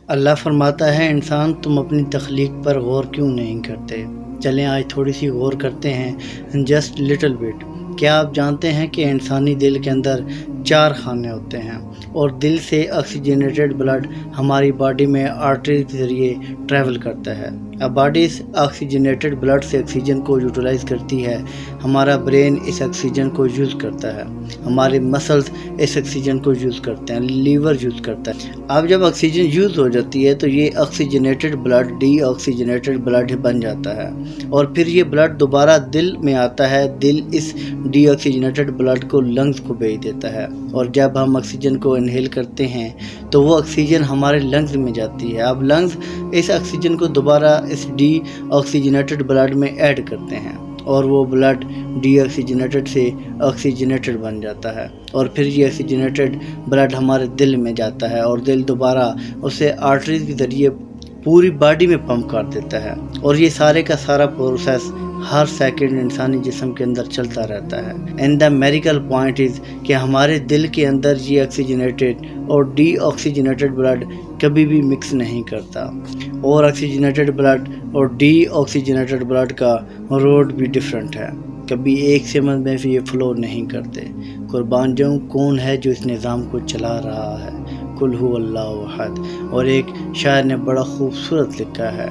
اللہ فرماتا ہے انسان تم اپنی تخلیق پر غور کیوں نہیں کرتے؟ چلیں آج تھوڑی سی غور کرتے ہیں، جسٹ لٹل بٹ۔ کیا آپ جانتے ہیں کہ انسانی دل کے اندر 4 خانے ہوتے ہیں، اور دل سے آکسیجنیٹڈ بلڈ ہماری باڈی میں آرٹریز کے ذریعے ٹریول کرتا ہے۔ اب باڈی اس آکسیجنیٹڈ بلڈ سے آکسیجن کو یوٹیلائز کرتی ہے، ہمارا برین اس آکسیجن کو یوز کرتا ہے، ہمارے مسلز اس آکسیجن کو یوز کرتے ہیں، لیور یوز کرتا ہے۔ اب جب آکسیجن یوز ہو جاتی ہے تو یہ oxygenated blood deoxygenated blood بن جاتا ہے، اور پھر یہ بلڈ دوبارہ دل میں آتا ہے۔ دل اس ڈی آکسیجنیٹڈ بلڈ کو لنگز کو بھیج دیتا ہے، اور جب ہم آکسیجن کو انہیل کرتے ہیں تو وہ آکسیجن ہمارے لنگز میں جاتی ہے۔ اب لنگز اس آکسیجن کو دوبارہ اس ڈی آکسیجنیٹڈ بلڈ میں ایڈ کرتے ہیں، اور وہ بلڈ ڈی آکسیجنیٹڈ سے آکسیجنیٹڈ بن جاتا ہے، اور پھر یہ آکسیجنیٹڈ بلڈ ہمارے دل میں جاتا ہے، اور دل دوبارہ اسے آرٹریز کے ذریعے پوری باڈی میں پمپ کر دیتا ہے، اور یہ سارے کا سارا پروسیس ہر سیکنڈ انسانی جسم کے اندر چلتا رہتا ہے۔ And the miracle point is کہ ہمارے دل کے اندر یہ آکسیجنیٹڈ اور ڈی آکسیجنیٹڈ بلڈ کبھی بھی مکس نہیں کرتا، اور آکسیجنیٹڈ بلڈ اور ڈی آکسیجنیٹڈ بلڈ کا روڈ بھی ڈیفرنٹ ہے، کبھی ایک سمت میں بھی یہ فلو نہیں کرتے۔ قربان جاؤں، کون ہے جو اس نظام کو چلا رہا ہے؟ قل هو اللہ احد۔ اور ایک شاعر نے بڑا خوبصورت لکھا ہے،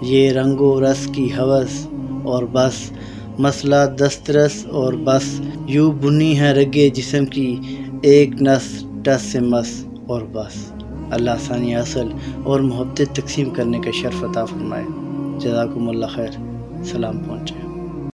یہ رنگ و رس کی ہوس اور بس، مسئلہ دسترس اور بس، یوں بنی ہے رگے جسم کی ایک نس ٹس سے مس اور بس۔ اللہ ثانی اصل اور محبت تقسیم کرنے کا شرف عطا فرمائے۔ جزاکم اللہ خیر۔ سلام پہنچے۔